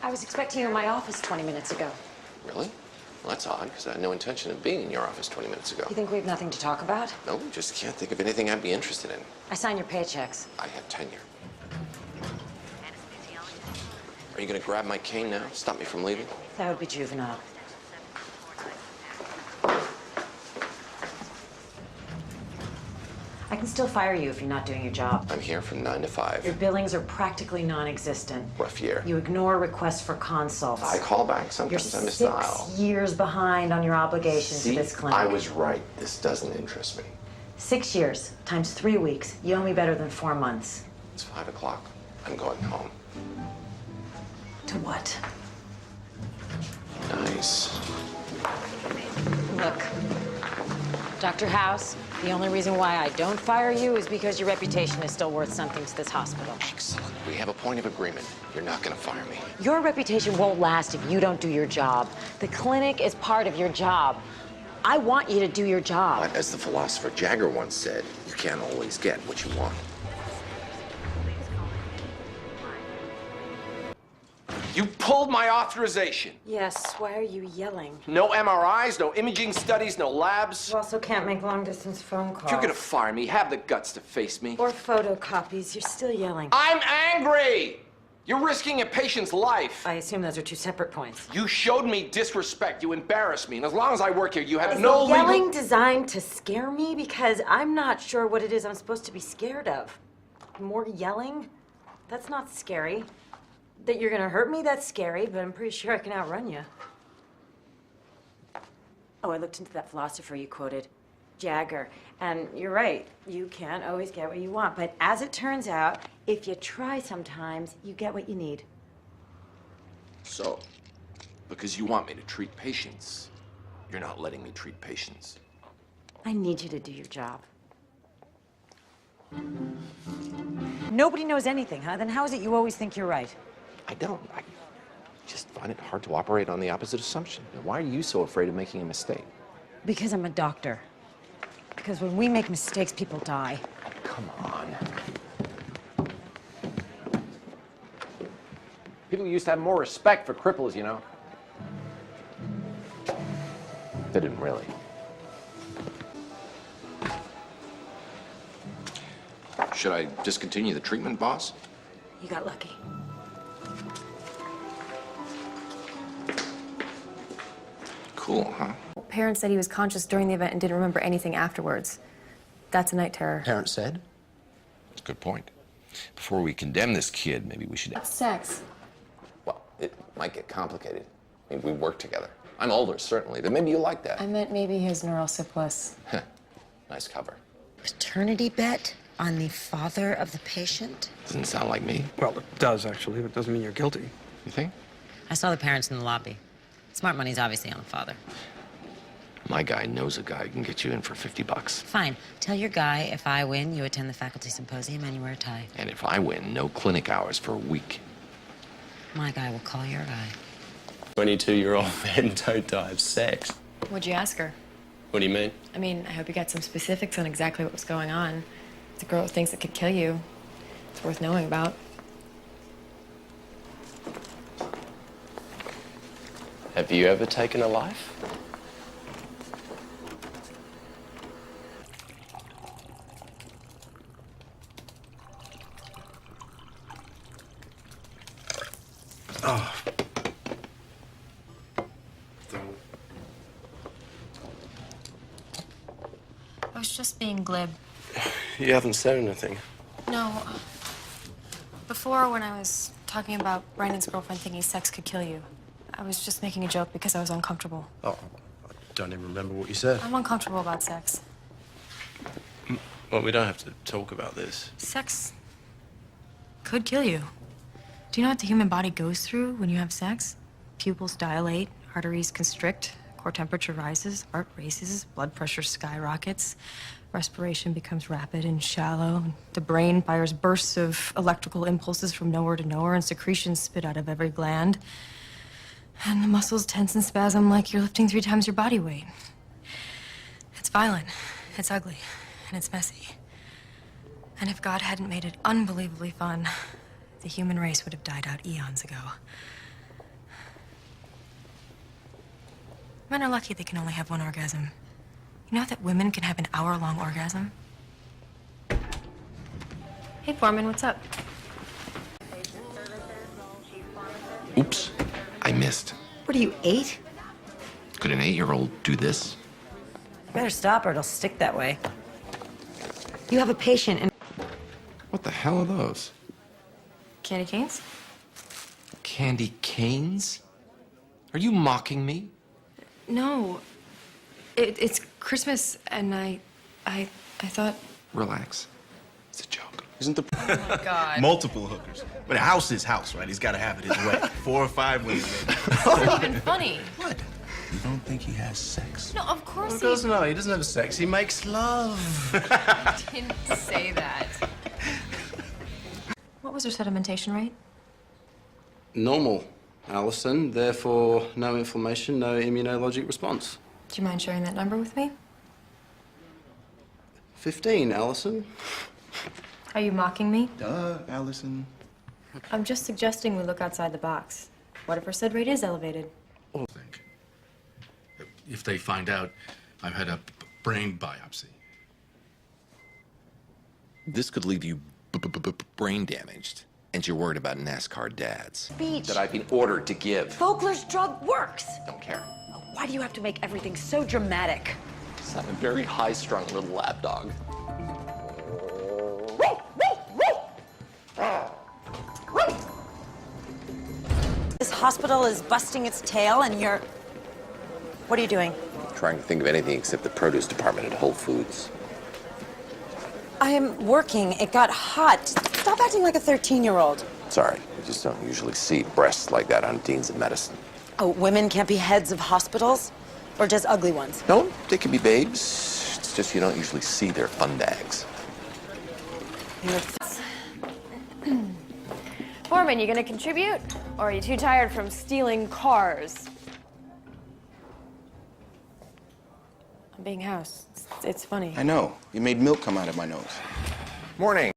I was expecting you in my office 20 minutes ago. Really? Well, that's odd, because I had no intention of being in your office 20 minutes ago. You think we have nothing to talk about? No, just can't think of anything I'd be interested in. I sign your paychecks. I have tenure. Are you going to grab my cane now? Stop me from leaving? That would be juvenile. I can still fire you if you're not doing your job. I'm here from 9 to 5. Your billings are practically non-existent. Rough year. You ignore requests for consults. I call back. Sometimes I miss the You're aisle. 6 years behind on your obligations to this clinic. I was right. This doesn't interest me. 6 years times 3 weeks. You owe me better than 4 months. It's 5 o'clock. I'm going home. To what? Nice. Look, Dr. House, the only reason why I don't fire you is because your reputation is still worth something to this hospital. Excellent. We have a point of agreement. You're not going to fire me. Your reputation won't last if you don't do your job. The clinic is part of your job. I want you to do your job. But as the philosopher Jagger once said, you can't always get what you want. You pulled my authorization. Yes, why are you yelling? No MRIs, no imaging studies, no labs. You also can't make long-distance phone calls. If you're gonna fire me, have the guts to face me. Or photocopies. You're still yelling. I'm angry! You're risking a patient's life. I assume those are two separate points. You showed me disrespect. You embarrassed me. And as long as I work here, you have Is no the yelling legal... designed to scare me? Because I'm not sure what it is I'm supposed to be scared of. More yelling? That's not scary. That you're gonna hurt me, that's scary, but I'm pretty sure I can outrun you. Oh, I looked into that philosopher you quoted, Jagger, and you're right, you can't always get what you want, but as it turns out, if you try sometimes, you get what you need. So, because you want me to treat patients, you're not letting me treat patients. I need you to do your job. Nobody knows anything, huh? Then how is it you always think you're right? I don't. I just find it hard to operate on the opposite assumption. Now, why are you so afraid of making a mistake? Because I'm a doctor. Because when we make mistakes, people die. Come on. People used to have more respect for cripples, you know. They didn't really. Should I discontinue the treatment, boss? You got lucky. Cool, huh? Parents said he was conscious during the event and didn't remember anything afterwards. That's a night terror. Parents said? That's a good point. Before we condemn this kid, maybe we should... That's sex. Well, it might get complicated. I mean, we work together. I'm older, certainly, but maybe you like that. I meant maybe his neural syphilis. Nice cover. Paternity bet on the father of the patient? Doesn't sound like me. Well, it does, actually, but it doesn't mean you're guilty. You think? I saw the parents in the lobby. Smart money's obviously on the father. My guy knows a guy who can get you in for $50. Fine. Tell your guy if I win, you attend the faculty symposium and you wear a tie. And if I win, no clinic hours for a week. My guy will call your guy. 22-year-old men don't die of sex. What'd you ask her? What do you mean? I mean, I hope you got some specifics on exactly what was going on. It's a girl with things that could kill you. It's worth knowing about. Have you ever taken a life? Oh. I was just being glib. You haven't said anything. No. Before, when I was talking about Brandon's girlfriend thinking sex could kill you, I was just making a joke because I was uncomfortable. Oh, I don't even remember what you said. I'm uncomfortable about sex. Well, we don't have to talk about this. Sex could kill you. Do you know what the human body goes through when you have sex? Pupils dilate, arteries constrict, core temperature rises, heart races, blood pressure skyrockets, respiration becomes rapid and shallow. The brain fires bursts of electrical impulses from nowhere to nowhere, and secretions spit out of every gland. And the muscles tense and spasm like you're lifting 3 times your body weight. It's violent, it's ugly, and it's messy. And if God hadn't made it unbelievably fun, the human race would have died out eons ago. Men are lucky they can only have one orgasm. You know that women can have an hour-long orgasm? Hey, Foreman, what's up? Oops, I missed. What are you, 8? Could an 8-year-old do this? Better stop or it'll stick that way. You have a patient and What the hell are those? Candy canes? Candy canes? Are you mocking me? No. It's Christmas, and I thought... Relax. It's a joke. Isn't the God. multiple hookers? But a house is house, right? He's got to have it his way. 4 or 5 women. It's not even funny. What? You don't think he has sex? No, of course He doesn't know. He doesn't have sex. He makes love. he didn't say that. What was her sedimentation rate? Normal, Allison. Therefore, no inflammation, no immunologic response. Do you mind sharing that number with me? 15, Allison. Are you mocking me? Duh, Allison. I'm just suggesting we look outside the box. What if her sed rate is elevated? Think. If they find out I've had a brain biopsy. This could leave you brain damaged, and you're worried about NASCAR dads. speech. That I've been ordered to give. Vogler's drug works. Don't care. Why do you have to make everything so dramatic? I'm a very high-strung little lap dog. This hospital is busting its tail and you're... What are you doing? Trying to think of anything except the produce department at Whole Foods. I am working. It got hot. Stop acting like a 13-year-old. Sorry, we just don't usually see breasts like that on Deans of Medicine. Oh, women can't be heads of hospitals? Or just ugly ones? No, they can be babes. It's just you don't usually see their fundags. Foreman, you gonna contribute? Or are you too tired from stealing cars? I'm being house. It's funny. I know. You made milk come out of my nose. Morning.